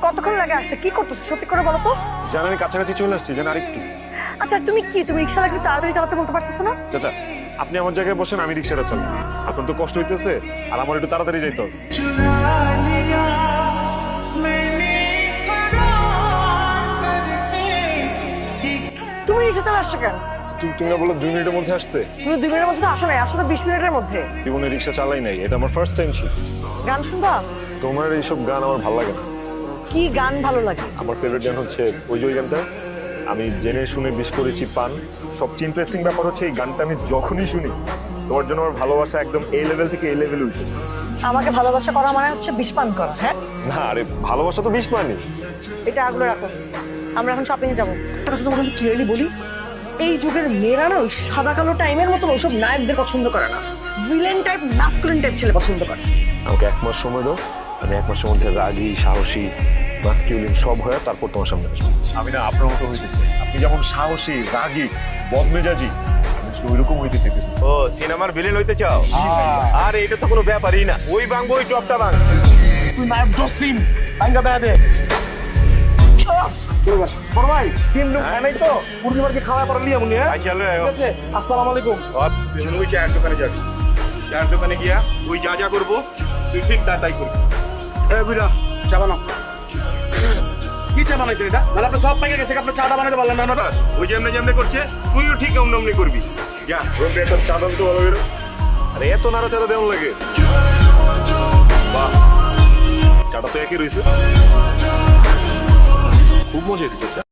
কতক্ষণ লাগে আসতে? কি করতেছ সত্যি করে বলো তো। জান আমি কাছাকাছি চলে আসছি, জান আরেকটু। আচ্ছা তুমি রিক্সা লাগলে তাড়াতাড়ি চালাতে বলতে পারতেছো না? চাচা আপনি আমার জায়গায় বসেন, আমি রিক্সাটা চালাই। এখন তো কষ্ট হইতেছে আর আমার একটু তাড়াতাড়ি যাইতে হবে। তুমি রিক্সা চালা আসছো কেন? তুমি না বলো 2 মিনিটের মধ্যে আসতে? তুমি 2 মিনিটের মধ্যে তো আসো নাই, আসো তো 20 মিনিটের মধ্যে। জীবনে রিক্সা চালাই নাই, এটা আমার ফার্স্ট টাইম ছিল। গান শুনবা? তোমার এইসব গান আমার ভালো লাগে না। কি গান ভালো লাগে? আমার ফেভারিট গান হচ্ছে ওই যে ওই গানটা, আমি জেনে শুনে বিশ করেছি পান। সবচেয়ে ইন্টারেস্টিং ব্যাপার হচ্ছে এই গানটা আমি যখনই শুনি তোমার জন্য আমার ভালোবাসা একদম এই লেভেল থেকে এই লেভেলে উঠে। আমাকে ভালোবাসা করা মানে হচ্ছে বিষ পান করা। হ্যাঁ না আরে ভালোবাসা তো বিষ পানি। এটা আগলে রাখো, আমরা এখন শপিং যাবো। একটা কথা তোমাকে ক্লিয়ারলি বলি, এই যুগের মেয়েরা না ওই সাদা কালো টাইমের মতো ওইসব নায়কদের পছন্দ করে না, ভিলেন টাইপ ম্যাসকুলিন টাইপ ছেলে পছন্দ করে। আমাকে 1 মাস সময় দাও, আমি 1 মাসের মধ্যে রাগী সাহসী মাস্কিউলিন সব হয়ে তারপর তোমার সামনে আসবো। আমি না আপনার মতো হইতেছি, আপনি যেমন সাহসী রাগী বদমেজাজি, আমি ওইরকম হইতে চাইতেছি। ও সিনেমার ভিলেন হইতে চাও? আর এটা তো কোনো ব্যাপারই না, ওই ভাঙবো ওই টপটা ভাঙ। তুই নায়ক জসিম ভাঙ্গা দেয়া দে। বড় ভাই 3 লোক নাই তো পূর্ণিমাকে খাওয়া পড়া লিয়া মুনি। হ্যাঁ আই চলো ঠিক আছে, আসসালামু আলাইকুম। আর তুই ওই চায়ের দোকানে যাবি, চায়ের দোকানে গিয়া তুই যা যা করবো তুই ঠিক তাই করবি। এ বুইরা চা বানাও। কি চা বানাইছেন এটা? মানে আপনি সব পাইকে গেছে, আপনি চাটা বানাতে পারলেন না? ওই যেমনে যেমনে করছে তুইও ঠিক অমনি অমনি করবি। যা ওই একটা চাঁদান তো ভালো বেরো। আরে এত নাড়াচাড়া দেওয়ান লাগে? বাহ, চাটা তো একই রয়েছে, খুব মজা এসেছে।